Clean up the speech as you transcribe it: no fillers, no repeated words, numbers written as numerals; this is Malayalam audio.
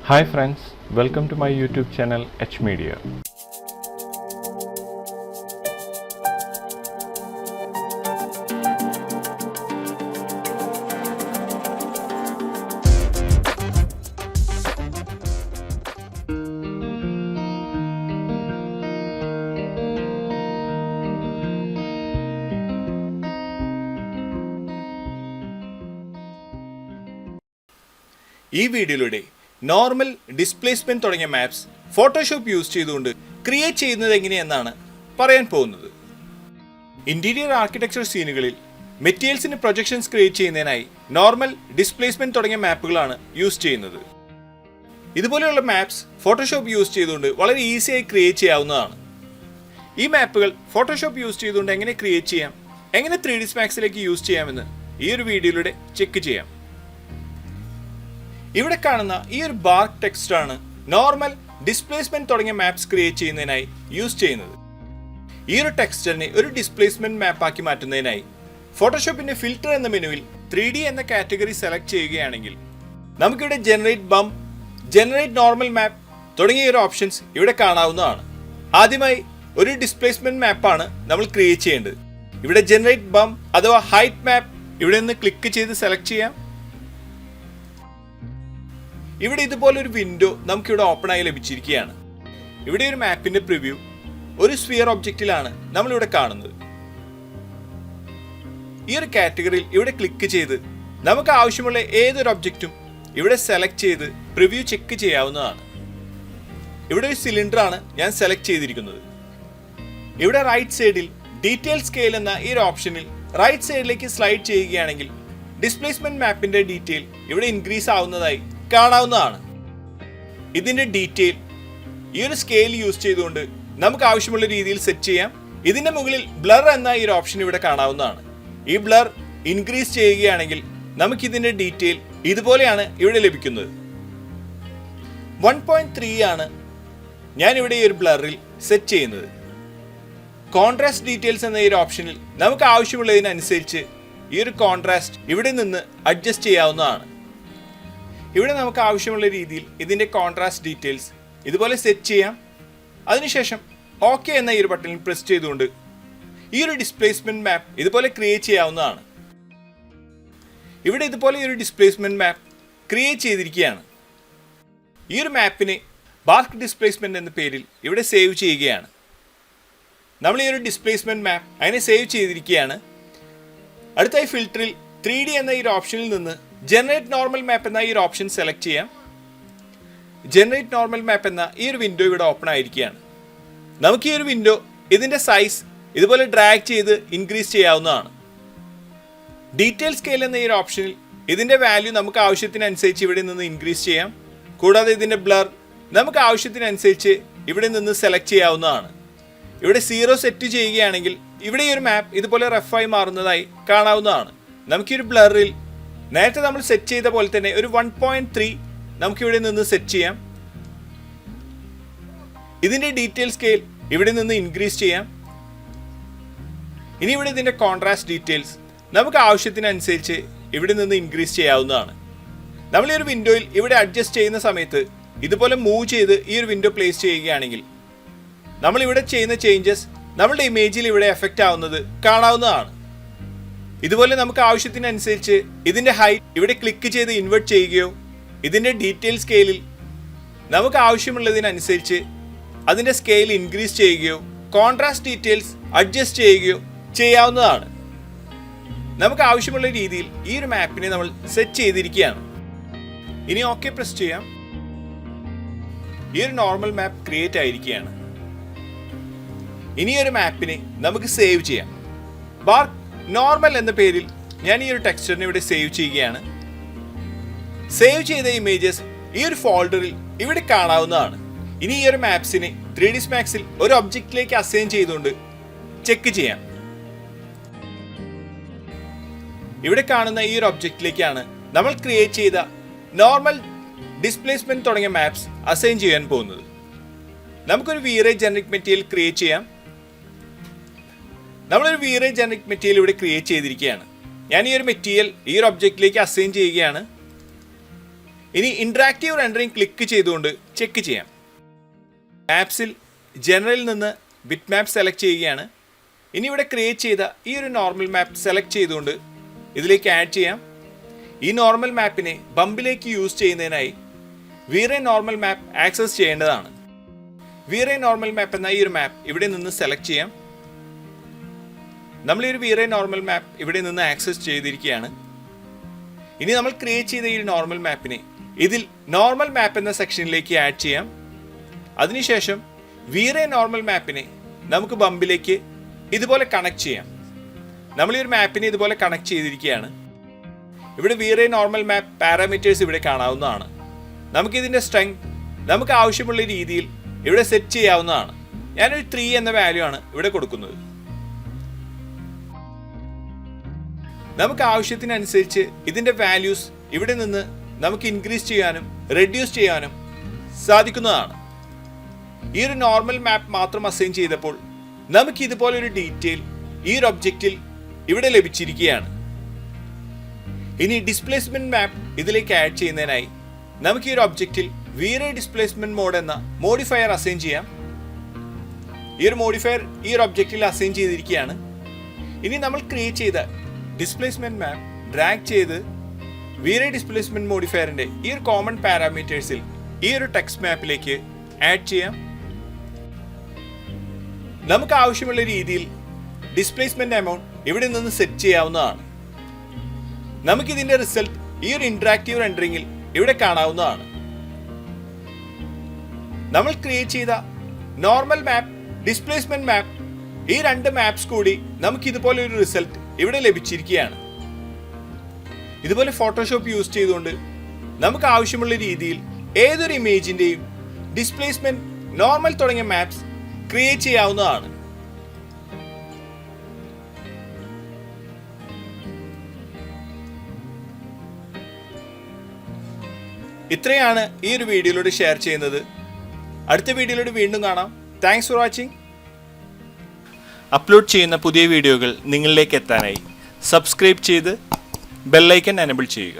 Hi friends, welcome to my YouTube channel HMedia. ഈ വീഡിയോയിലൂടെ നോർമൽ ഡിസ്പ്ലേസ്മെന്റ് തുടങ്ങിയ മാപ്സ് ഫോട്ടോഷോപ്പ് യൂസ് ചെയ്തുകൊണ്ട് ക്രിയേറ്റ് ചെയ്യുന്നത് എങ്ങനെയെന്നാണ് പറയാൻ പോകുന്നത്. ഇന്റീരിയർ ആർക്കിടെക്ചർ സീനുകളിൽ മെറ്റീരിയൽസിന് പ്രൊജക്ഷൻസ് ക്രിയേറ്റ് ചെയ്യുന്നതിനായി നോർമൽ ഡിസ്പ്ലേസ്മെന്റ് തുടങ്ങിയ മാപ്പുകളാണ് യൂസ് ചെയ്യുന്നത്. ഇതുപോലെയുള്ള മാപ്സ് ഫോട്ടോഷോപ്പ് യൂസ് ചെയ്തുകൊണ്ട് വളരെ ഈസിയായി ക്രിയേറ്റ് ചെയ്യാവുന്നതാണ്. ഈ മാപ്പുകൾ ഫോട്ടോഷോപ്പ് യൂസ് ചെയ്തുകൊണ്ട് എങ്ങനെ ക്രിയേറ്റ് ചെയ്യാം, എങ്ങനെ 3D മാക്സിലേക്ക് യൂസ് ചെയ്യാമെന്ന് ഈ ഒരു വീഡിയോയിലൂടെ ചെക്ക് ചെയ്യാം. ഇവിടെ കാണുന്ന ഈ ഒരു ബാർക്ക് ടെക്സ്റ്റ് ആണ് നോർമൽ ഡിസ്പ്ലേസ്മെന്റ് തുടങ്ങിയ മാപ്സ് ക്രിയേറ്റ് ചെയ്യുന്നതിനായി യൂസ് ചെയ്യുന്നത്. ഈ ഒരു ടെക്സ്ചറിനെ ഒരു ഡിസ്പ്ലേസ്മെന്റ് മാപ്പാക്കി മാറ്റുന്നതിനായി ഫോട്ടോഷോപ്പിന്റെ ഫിൽറ്റർ എന്ന മെനുവിൽ 3D എന്ന കാറ്റഗറി സെലക്ട് ചെയ്യുകയാണെങ്കിൽ നമുക്കിവിടെ ജനറേറ്റ് ബംപ്, ജനറേറ്റ് നോർമൽ മാപ്പ് തുടങ്ങിയ ഒരു ഓപ്ഷൻസ് ഇവിടെ കാണാവുന്നതാണ്. ആദ്യമായി ഒരു ഡിസ്പ്ലേസ്മെന്റ് മാപ്പാണ് നമ്മൾ ക്രിയേറ്റ് ചെയ്യേണ്ടത്. ഇവിടെ ജനറേറ്റ് ബംപ് അഥവാ ഹൈറ്റ് മാപ്പ് ഇവിടെ നിന്ന് ക്ലിക്ക് ചെയ്ത് സെലക്ട് ചെയ്യാം. ഇവിടെ ഇതുപോലെ ഒരു വിൻഡോ നമുക്കിവിടെ ഓപ്പൺ ആയി ലഭിച്ചിരിക്കുകയാണ്. ഇവിടെ ഒരു മാപ്പിന്റെ പ്രിവ്യൂ ഒരു സ്ഫിയർ ഒബ്ജക്റ്റിലാണ് നമ്മളിവിടെ കാണുന്നത്. ഈ ഒരു കാറ്റഗറിയിൽ ഇവിടെ ക്ലിക്ക് ചെയ്ത് നമുക്ക് ആവശ്യമുള്ള ഏതൊരു ഒബ്ജക്റ്റും ഇവിടെ സെലക്ട് ചെയ്ത് പ്രിവ്യൂ ചെക്ക് ചെയ്യാവുന്നതാണ്. ഇവിടെ ഒരു സിലിണ്ടർ ആണ് ഞാൻ സെലക്ട് ചെയ്തിരിക്കുന്നത്. ഇവിടെ റൈറ്റ് സൈഡിൽ ഡീറ്റെയിൽ സ്കെയിൽ എന്ന ഈ ഒരു ഓപ്ഷനിൽ റൈറ്റ് സൈഡിലേക്ക് സ്ലൈഡ് ചെയ്യുകയാണെങ്കിൽ ഡിസ്പ്ലേസ്മെന്റ് മാപ്പിന്റെ ഡീറ്റെയിൽ ഇവിടെ ഇൻക്രീസ് ആവുന്നതായി കാണാവുന്നതാണ്. ഇതിന്റെ ഡീറ്റെയിൽ ഈ ഒരു സ്കെയിൽ യൂസ് ചെയ്തുകൊണ്ട് നമുക്ക് ആവശ്യമുള്ള രീതിയിൽ സെറ്റ് ചെയ്യാം. ഇതിന്റെ മുകളിൽ ബ്ലർ എന്ന ഈ ഒരു ഓപ്ഷൻ ഇവിടെ കാണാവുന്നതാണ്. ഈ ബ്ലർ ഇൻക്രീസ് ചെയ്യുകയാണെങ്കിൽ നമുക്ക് ഇതിന്റെ ഡീറ്റെയിൽ ഇതുപോലെയാണ് ഇവിടെ ലഭിക്കുന്നത്. 1.3 ആണ് ഞാൻ ഇവിടെ ഈ ഒരു ബ്ലറിൽ സെറ്റ് ചെയ്യുന്നത്. കോൺട്രാസ്റ്റ് ഡീറ്റെയിൽസ് എന്ന ഈ ഒരു ഓപ്ഷനിൽ നമുക്ക് ആവശ്യമുള്ളതിനനുസരിച്ച് ഈ ഒരു കോൺട്രാസ്റ്റ് ഇവിടെ നിന്ന് അഡ്ജസ്റ്റ് ചെയ്യാവുന്നതാണ്. ഇവിടെ നമുക്ക് ആവശ്യമുള്ള രീതിയിൽ ഇതിൻ്റെ കോൺട്രാസ്റ്റ് ഡീറ്റെയിൽസ് ഇതുപോലെ സെറ്റ് ചെയ്യാം. അതിനുശേഷം ഓക്കെ എന്ന ഈ ഒരു ബട്ടണിൽ പ്രസ് ചെയ്തുകൊണ്ട് ഈ ഒരു ഡിസ്പ്ലേസ്മെന്റ് മാപ്പ് ഇതുപോലെ ക്രിയേറ്റ് ചെയ്യാവുന്നതാണ്. ഇവിടെ ഇതുപോലെ ഒരു ഡിസ്പ്ലേസ്മെന്റ് മാപ്പ് ക്രിയേറ്റ് ചെയ്തിരിക്കുകയാണ്. ഈ ഒരു മാപ്പിനെ ബാർക്ക് ഡിസ്പ്ലേസ്മെന്റ് എന്ന പേരിൽ ഇവിടെ സേവ് ചെയ്യുകയാണ്. നമ്മൾ ഈ ഒരു ഡിസ്പ്ലേസ്മെന്റ് മാപ്പ് അതിനെ സേവ് ചെയ്തിരിക്കുകയാണ്. അടുത്തായി ഫിൽറ്ററിൽ 3D എന്ന ഈ ഒരു ഓപ്ഷനിൽ നിന്ന് ജനറേറ്റ് നോർമൽ മാപ്പ് എന്ന ഈ ഒരു ഓപ്ഷൻ സെലക്ട് ചെയ്യാം. ജനറേറ്റ് നോർമൽ മാപ്പ് എന്ന ഈ ഒരു വിൻഡോ ഇവിടെ ഓപ്പൺ ആയിരിക്കുകയാണ്. നമുക്ക് ഈ ഒരു വിൻഡോ ഇതിൻ്റെ സൈസ് ഇതുപോലെ ഡ്രാഗ് ചെയ്ത് ഇൻക്രീസ് ചെയ്യാവുന്നതാണ്. ഡീറ്റെയിൽ സ്കെയിൽ എന്ന ഈ ഒരു ഓപ്ഷനിൽ ഇതിൻ്റെ വാല്യൂ നമുക്ക് ആവശ്യത്തിനനുസരിച്ച് ഇവിടെ നിന്ന് ഇൻക്രീസ് ചെയ്യാം. കൂടാതെ ഇതിൻ്റെ ബ്ലർ നമുക്ക് ആവശ്യത്തിനനുസരിച്ച് ഇവിടെ നിന്ന് സെലക്ട് ചെയ്യാവുന്നതാണ്. ഇവിടെ 0 സെറ്റ് ചെയ്യുകയാണെങ്കിൽ ഇവിടെ ഈ ഒരു മാപ്പ് ഇതുപോലെ റഫായി മാറുന്നതായി കാണാവുന്നതാണ്. നമുക്കൊരു ബ്ലറിൽ നേരത്തെ നമ്മൾ സെറ്റ് ചെയ്ത പോലെ തന്നെ ഒരു 1.3 നമുക്കിവിടെ നിന്ന് സെറ്റ് ചെയ്യാം. ഇതിൻ്റെ ഡീറ്റെയിൽ സ്കെയിൽ ഇവിടെ നിന്ന് ഇൻക്രീസ് ചെയ്യാം. ഇനി ഇവിടെ ഇതിൻ്റെ കോൺട്രാസ്റ്റ് ഡീറ്റെയിൽസ് നമുക്ക് ആവശ്യത്തിനനുസരിച്ച് ഇവിടെ നിന്ന് ഇൻക്രീസ് ചെയ്യാവുന്നതാണ്. നമ്മൾ ഈ ഒരു വിൻഡോയിൽ ഇവിടെ അഡ്ജസ്റ്റ് ചെയ്യുന്ന സമയത്ത് ഇതുപോലെ മൂവ് ചെയ്ത് ഈ ഒരു വിൻഡോ പ്ലേസ് ചെയ്യുകയാണെങ്കിൽ നമ്മളിവിടെ ചെയ്യുന്ന ചേഞ്ചസ് നമ്മളുടെ ഇമേജിൽ ഇവിടെ എഫക്റ്റ് ആവുന്നത് കാണാവുന്നതാണ്. ഇതുപോലെ നമുക്ക് ആവശ്യത്തിനനുസരിച്ച് ഇതിൻ്റെ ഹൈറ്റ് ഇവിടെ ക്ലിക്ക് ചെയ്ത് ഇൻവേർട്ട് ചെയ്യുകയോ ഇതിൻ്റെ ഡീറ്റെയിൽ സ്കെയിലിൽ നമുക്ക് ആവശ്യമുള്ളതിനനുസരിച്ച് അതിൻ്റെ സ്കെയിൽ ഇൻക്രീസ് ചെയ്യുകയോ കോൺട്രാസ്റ്റ് ഡീറ്റെയിൽസ് അഡ്ജസ്റ്റ് ചെയ്യുകയോ ചെയ്യാവുന്നതാണ്. നമുക്ക് ആവശ്യമുള്ള രീതിയിൽ ഈ ഒരു മാപ്പിനെ നമ്മൾ സെറ്റ് ചെയ്തിരിക്കുകയാണ്. ഇനി ഓക്കെ പ്രസ് ചെയ്യാം. ഈ ഒരു നോർമൽ മാപ്പ് ക്രിയേറ്റ് ആയിരിക്കുകയാണ്. ഇനി ഒരു മാപ്പിനെ നമുക്ക് സേവ് ചെയ്യാം. ബാർക്ക് നോർമൽ എന്ന പേരിൽ ഞാൻ ഈ ഒരു ടെക്സ്ചറിനെ ഇവിടെ സേവ് ചെയ്യുകയാണ്. സേവ് ചെയ്ത ഇമേജസ് ഈ ഒരു ഫോൾഡറിൽ ഇവിടെ കാണാവുന്നതാണ്. ഇനി ഈ ഒരു മാപ്സിനെ 3D മാക്സിൽ ഒരു ഒബ്ജക്റ്റിലേക്ക് അസൈൻ ചെയ്തുകൊണ്ട് ചെക്ക് ചെയ്യാം. ഇവിടെ കാണുന്ന ഈ ഒരു ഒബ്ജക്റ്റിലേക്കാണ് നമ്മൾ ക്രിയേറ്റ് ചെയ്ത നോർമൽ ഡിസ്പ്ലേസ്മെന്റ് തുടങ്ങിയ മാപ്സ് അസൈൻ ചെയ്യാൻ പോകുന്നത്. നമുക്കൊരു Vray ജനറിക് മെറ്റീരിയൽ ക്രിയേറ്റ് ചെയ്യാം. നമ്മളൊരു Vray ജനറിക് മെറ്റീരിയൽ ഇവിടെ ക്രിയേറ്റ് ചെയ്തിരിക്കുകയാണ്. ഞാൻ ഈ ഒരു മെറ്റീരിയൽ ഈ ഒരു ഒബ്ജക്റ്റിലേക്ക് അസൈൻ ചെയ്യുകയാണ്. ഇനി ഇൻട്രാക്റ്റീവ് റെൻഡറിംഗ് ക്ലിക്ക് ചെയ്തുകൊണ്ട് ചെക്ക് ചെയ്യാം. മാപ്സിൽ ജനറലിൽ നിന്ന് ബിറ്റ് മാപ്പ് സെലക്ട് ചെയ്യുകയാണ്. ഇനി ഇവിടെ ക്രിയേറ്റ് ചെയ്ത ഈ ഒരു നോർമൽ മാപ്പ് സെലക്ട് ചെയ്തുകൊണ്ട് ഇതിലേക്ക് ആഡ് ചെയ്യാം. ഈ നോർമൽ മാപ്പിനെ ബമ്പിലേക്ക് യൂസ് ചെയ്യുന്നതിനായി വീറേ നോർമൽ മാപ്പ് ആക്സസ് ചെയ്യേണ്ടതാണ്. വീറേ നോർമൽ മാപ്പ് എന്ന ഈ ഒരു മാപ്പ് ഇവിടെ നിന്ന് സെലക്ട് ചെയ്യാം. നമ്മൾ ഈ ഒരു വീറേ നോർമൽ മാപ്പ് ഇവിടെ നിന്ന് ആക്സസ് ചെയ്തിരിക്കുകയാണ്. ഇനി നമ്മൾ ക്രിയേറ്റ് ചെയ്ത ഈ നോർമൽ മാപ്പിനെ ഇതിൽ നോർമൽ മാപ്പ് എന്ന സെക്ഷനിലേക്ക് ആഡ് ചെയ്യാം. അതിനുശേഷം വീറേ നോർമൽ മാപ്പിനെ നമുക്ക് ബമ്പിലേക്ക് ഇതുപോലെ കണക്ട് ചെയ്യാം. നമ്മൾ ഈ ഒരു മാപ്പിനെ ഇതുപോലെ കണക്ട് ചെയ്തിരിക്കുകയാണ്. ഇവിടെ വീറേ നോർമൽ മാപ്പ് പാരാമീറ്റേഴ്സ് ഇവിടെ കാണാവുന്നതാണ്. നമുക്കിതിൻ്റെ സ്ട്രെങ്ത് നമുക്ക് ആവശ്യമുള്ള രീതിയിൽ ഇവിടെ സെറ്റ് ചെയ്യാവുന്നതാണ്. ഞാനൊരു 3 എന്ന വാല്യൂ ആണ് ഇവിടെ കൊടുക്കുന്നത്. നമുക്ക് ആവശ്യത്തിനനുസരിച്ച് ഇതിൻ്റെ വാല്യൂസ് ഇവിടെ നിന്ന് നമുക്ക് ഇൻക്രീസ് ചെയ്യാനും റെഡ്യൂസ് ചെയ്യാനും സാധിക്കുന്നതാണ്. ഈ ഒരു നോർമൽ മാപ്പ് മാത്രം അസൈൻ ചെയ്തപ്പോൾ നമുക്ക് ഇതുപോലെ ഒരു ഡീറ്റെയിൽ ഈ ഒരു ഒബ്ജക്റ്റിൽ ഇവിടെ ലഭിച്ചിരിക്കുകയാണ്. ഇനി ഡിസ്പ്ലേസ്മെന്റ് മാപ്പ് ഇതിലേക്ക് ആഡ് ചെയ്യുന്നതിനായി നമുക്ക് ഈ ഒരു ഒബ്ജക്റ്റിൽ വീറേ ഡിസ്പ്ലേസ്മെന്റ് മോഡ് എന്ന മോഡിഫയർ അസൈൻ ചെയ്യാം. ഈ ഒരു മോഡിഫയർ ഈ ഒരു ഒബ്ജക്റ്റിൽ അസൈൻ ചെയ്തിരിക്കുകയാണ്. ഇനി നമ്മൾ ക്രിയേറ്റ് ചെയ്ത ഡിസ്പ്ലേസ്മെന്റ് മാപ്പ് ഡ്രാഗ് ചെയ്ത് വീറേ ഡിസ്പ്ലേസ്മെന്റ് മോഡിഫയറിന്റെ ഈ ഒരു കോമൺ പാരാമീറ്റേഴ്സിൽ ഈ ഒരു ടെക്സ്റ്റ് മാപ്പിലേക്ക് ആഡ് ചെയ്യാം. നമുക്ക് ആവശ്യമുള്ള രീതിയിൽ ഡിസ്പ്ലേസ്മെന്റ് എമൗണ്ട് ഇവിടെ നിന്ന് സെറ്റ് ചെയ്യാവുന്നതാണ്. നമുക്കിതിന്റെ റിസൾട്ട് ഈ ഒരു ഇന്ററാക്റ്റീവ് റെൻഡറിംഗിൽ ഇവിടെ കാണാവുന്നതാണ്. നമ്മൾ ക്രിയേറ്റ് ചെയ്ത നോർമൽ മാപ്പ്, ഡിസ്പ്ലേസ്മെന്റ് മാപ്പ്, ഈ 2 മാപ്സ് കൂടി നമുക്ക് ഇതുപോലെ ഒരു റിസൾട്ട് ഇവിടെ ലഭിച്ചിരിക്കുകയാണ്. ഇതുപോലെ ഫോട്ടോഷോപ്പ് യൂസ് ചെയ്തുകൊണ്ട് നമുക്ക് ആവശ്യമുള്ള രീതിയിൽ ഏതൊരു ഇമേജിന്റെയും ഡിസ്പ്ലേസ്മെന്റ്, നോർമൽ തുടങ്ങിയ മാപ്സ് ക്രിയേറ്റ് ചെയ്യാവുന്നതാണ്. ഇത്രയാണ് ഈ ഒരു വീഡിയോയിലൂടെ ഷെയർ ചെയ്യുന്നത്. അടുത്ത വീഡിയോയിലൂടെ വീണ്ടും കാണാം. Thanks for watching. അപ്ലോഡ് ചെയ്യുന്ന പുതിയ വീഡിയോകൾ നിങ്ങളിലേക്ക് എത്താനായി സബ്സ്ക്രൈബ് ചെയ്ത് ബെല്ലൈക്കൺ എനേബിൾ ചെയ്യുക.